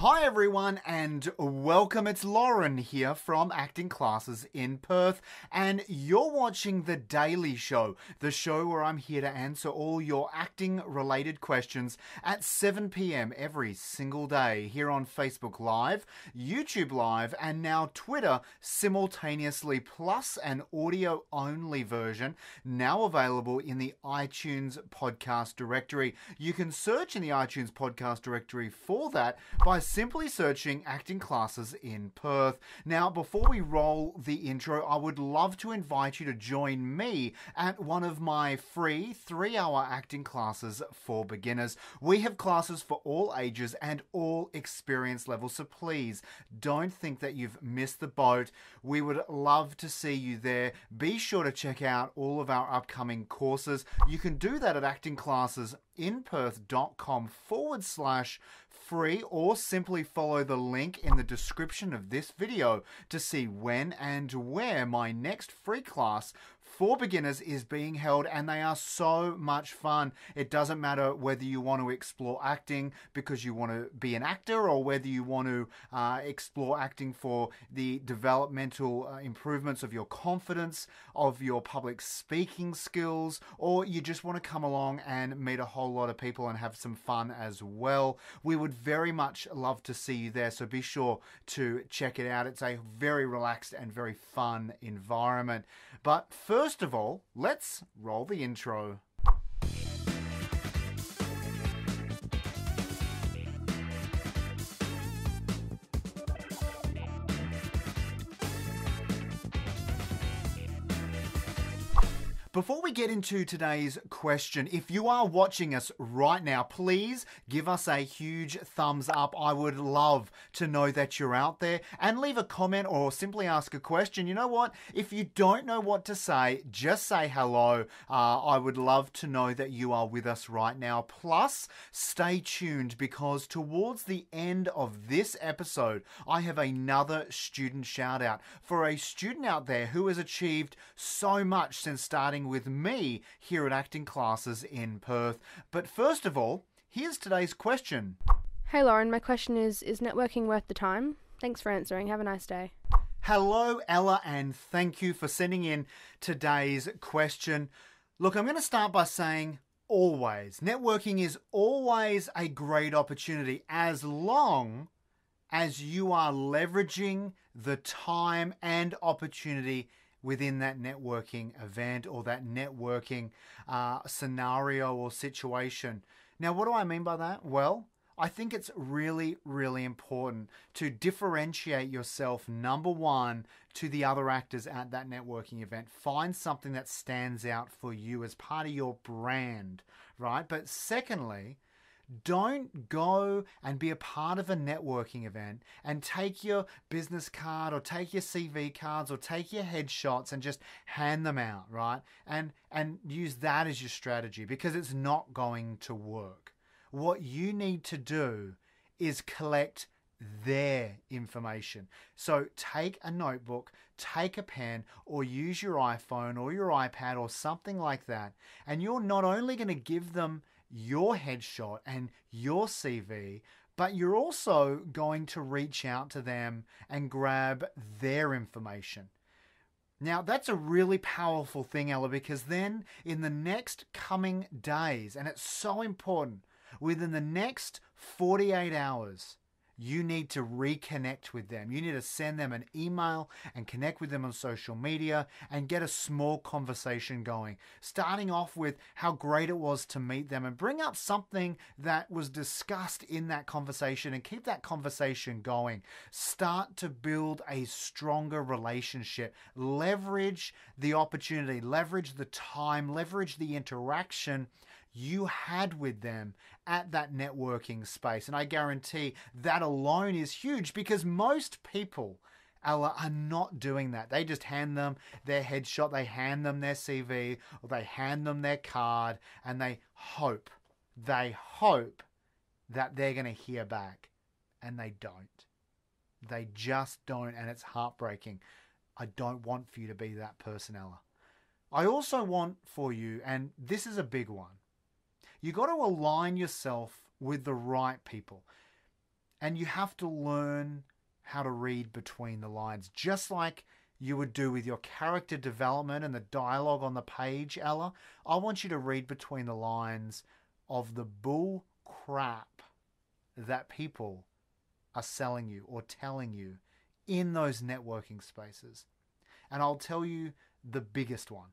Hi everyone and welcome. It's Lauren here from Acting Classes in Perth, and you're watching The Daily Show, the show where I'm here to answer all your acting related questions at 7 p.m. every single day here on Facebook Live, YouTube Live, and now Twitter simultaneously, plus an audio only version now available in the iTunes podcast directory. You can search in the iTunes podcast directory for that by simply searching Acting Classes in Perth. Now, before we roll the intro, I would love to invite you to join me at one of my free 3-hour acting classes for beginners. We have classes for all ages and all experience levels, so please don't think that you've missed the boat. We would love to see you there. Be sure to check out all of our upcoming courses. You can do that at actingclassesinperth.com/free, or simply follow the link in the description of this video to see when and where my next free class for beginners is being held, and they are so much fun. It doesn't matter whether you want to explore acting because you want to be an actor, or whether you want to explore acting for the developmental improvements of your confidence, of your public speaking skills, or you just want to come along and meet a whole lot of people and have some fun as well. We would very much love to see you there, so be sure to check it out. It's a very relaxed and very fun environment. But first of all, let's roll the intro. Before we get into today's question, if you are watching us right now, please give us a huge thumbs up. I would love to know that you're out there, and leave a comment or simply ask a question. You know what? If you don't know what to say, just say hello. I would love to know that you are with us right now. Plus, stay tuned, because towards the end of this episode, I have another student shout out for a student out there who has achieved so much since starting with me here at Acting Classes in Perth. But first of all, here's today's question. Hey Lauren, my question is networking worth the time? Thanks for answering. Have a nice day. Hello Ella, and thank you for sending in today's question. Look, I'm going to start by saying always. Networking is always a great opportunity as long as you are leveraging the time and opportunity within that networking event or that networking scenario or situation. Now, what do I mean by that? Well, I think it's really, really important to differentiate yourself, number one, to the other actors at that networking event. Find something that stands out for you as part of your brand, right? But secondly, don't go and be a part of a networking event and take your business card or take your CV cards or take your headshots and just hand them out, right? And use that as your strategy, because it's not going to work. What you need to do is collect their information. So take a notebook, take a pen, or use your iPhone or your iPad or something like that, and you're not only going to give them your headshot and your CV, but you're also going to reach out to them and grab their information. Now, that's a really powerful thing, Ella, because then in the next coming days, and it's so important, within the next 48 hours, you need to reconnect with them. You need to send them an email and connect with them on social media and get a small conversation going. Starting off with how great it was to meet them, and bring up something that was discussed in that conversation and keep that conversation going. Start to build a stronger relationship. Leverage the opportunity, leverage the time, leverage the interaction you had with them at that networking space. And I guarantee that alone is huge, because most people, Ella, are not doing that. They just hand them their headshot, they hand them their CV, or they hand them their card, and they hope that they're going to hear back. And they don't. They just don't, and it's heartbreaking. I don't want for you to be that person, Ella. I also want for you, and this is a big one, you got to align yourself with the right people. And you have to learn how to read between the lines, just like you would do with your character development and the dialogue on the page, Ella. I want you to read between the lines of the bull crap that people are selling you or telling you in those networking spaces. And I'll tell you the biggest one.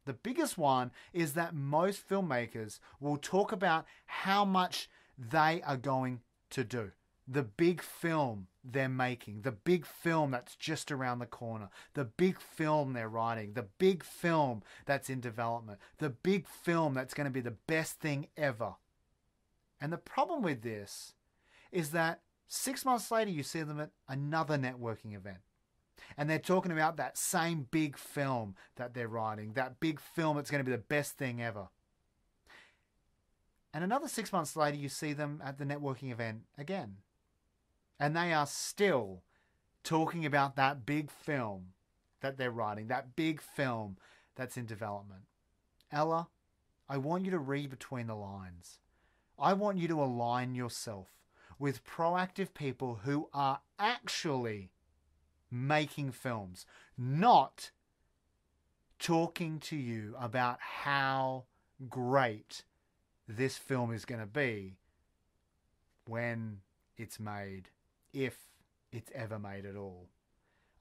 The biggest one is that most filmmakers will talk about how much they are going to do. The big film they're making, the big film that's just around the corner, the big film they're writing, the big film that's in development, the big film that's going to be the best thing ever. And the problem with this is that 6 months later, you see them at another networking event. And they're talking about that same big film that they're writing, that big film that's going to be the best thing ever. And another 6 months later, you see them at the networking event again. And they are still talking about that big film that they're writing, that big film that's in development. Ella, I want you to read between the lines. I want you to align yourself with proactive people who are actually making films, not talking to you about how great this film is going to be when it's made, if it's ever made at all.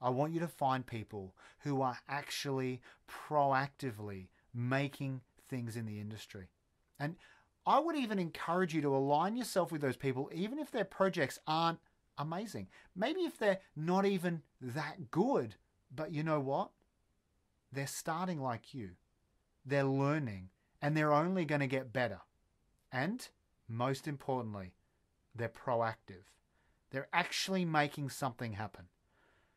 I want you to find people who are actually proactively making things in the industry. And I would even encourage you to align yourself with those people, even if their projects aren't amazing. Maybe if they're not even that good. But you know what? They're starting like you. They're learning, and they're only going to get better. And most importantly, they're proactive. They're actually making something happen.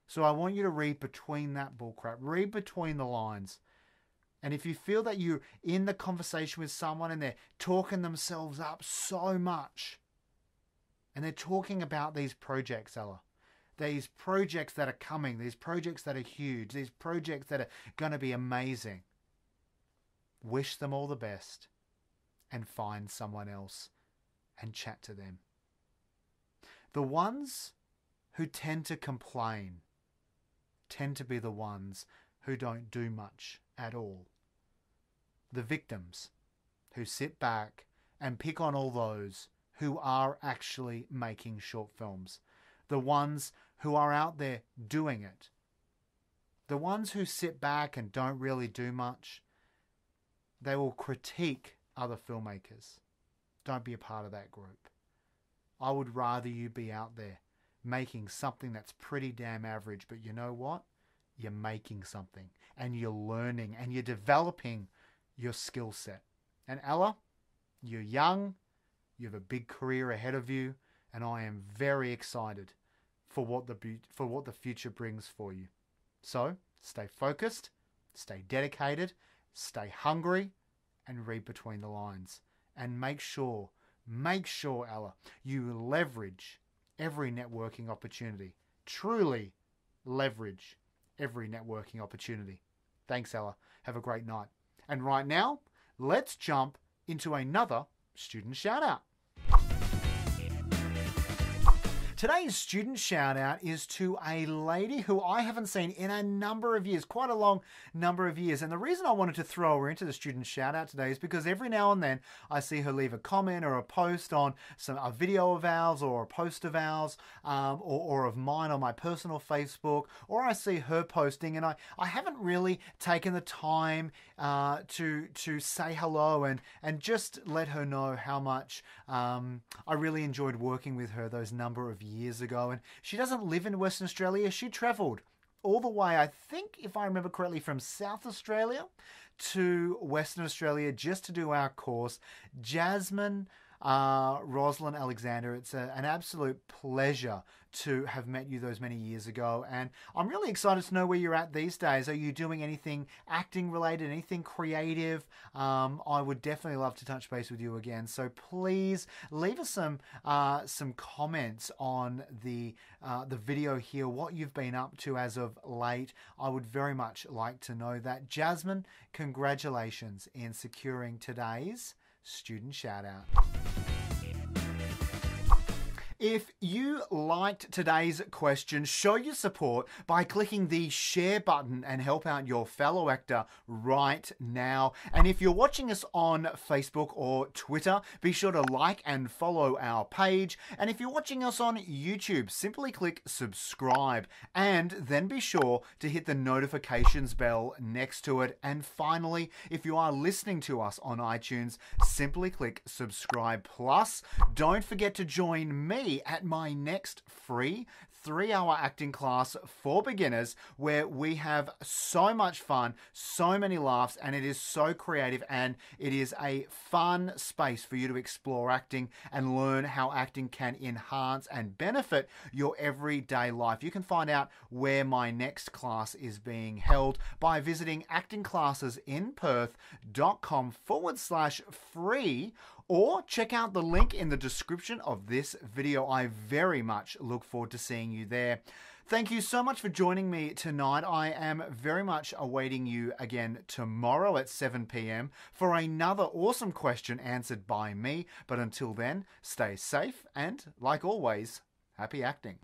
So I want you to read between that bullcrap. Read between the lines. And if you feel that you're in the conversation with someone and they're talking themselves up so much, and they're talking about these projects, Ella, these projects that are coming, these projects that are huge, these projects that are going to be amazing, wish them all the best and find someone else and chat to them. The ones who tend to complain tend to be the ones who don't do much at all. The victims who sit back and pick on all those who are actually making short films. The ones who are out there doing it. The ones who sit back and don't really do much, they will critique other filmmakers. Don't be a part of that group. I would rather you be out there making something that's pretty damn average, but you know what? You're making something, and you're learning, and you're developing your skill set. And Ella, you're young, you have a big career ahead of you, and I am very excited for what the future brings for you. So stay focused, stay dedicated, stay hungry, and read between the lines. And make sure, Ella, you leverage every networking opportunity. Truly leverage every networking opportunity. Thanks, Ella. Have a great night. And right now, let's jump into another student shout out. Today's student shout out is to a lady who I haven't seen in a number of years, quite a long number of years. And the reason I wanted to throw her into the student shout out today is because every now and then I see her leave a comment or a post on a video of ours or a post of ours or of mine on my personal Facebook, or I see her posting and I haven't really taken the time to say hello and just let her know how much I really enjoyed working with her those number of years ago. And she doesn't live in Western Australia. She travelled all the way, I think, if I remember correctly, from South Australia to Western Australia just to do our course. Jasmine Rosalind Alexander, it's an absolute pleasure to have met you those many years ago, and I'm really excited to know where you're at these days. Are you doing anything acting related, anything creative? I would definitely love to touch base with you again, so please leave us some comments on the video here, what you've been up to as of late. I would very much like to know that. Jasmine, congratulations in securing today's student shout out. If you liked today's question, show your support by clicking the share button and help out your fellow actor right now. And if you're watching us on Facebook or Twitter, be sure to like and follow our page. And if you're watching us on YouTube, simply click subscribe and then be sure to hit the notifications bell next to it. And finally, if you are listening to us on iTunes, simply click subscribe plus. Don't forget to join me at my next free 3-hour acting class for beginners, where we have so much fun, so many laughs, and it is so creative, and it is a fun space for you to explore acting and learn how acting can enhance and benefit your everyday life. You can find out where my next class is being held by visiting actingclassesinperth.com/free, or check out the link in the description of this video. I very much look forward to seeing you there. Thank you so much for joining me tonight. I am very much awaiting you again tomorrow at 7 p.m. for another awesome question answered by me. But until then, stay safe and, like always, happy acting.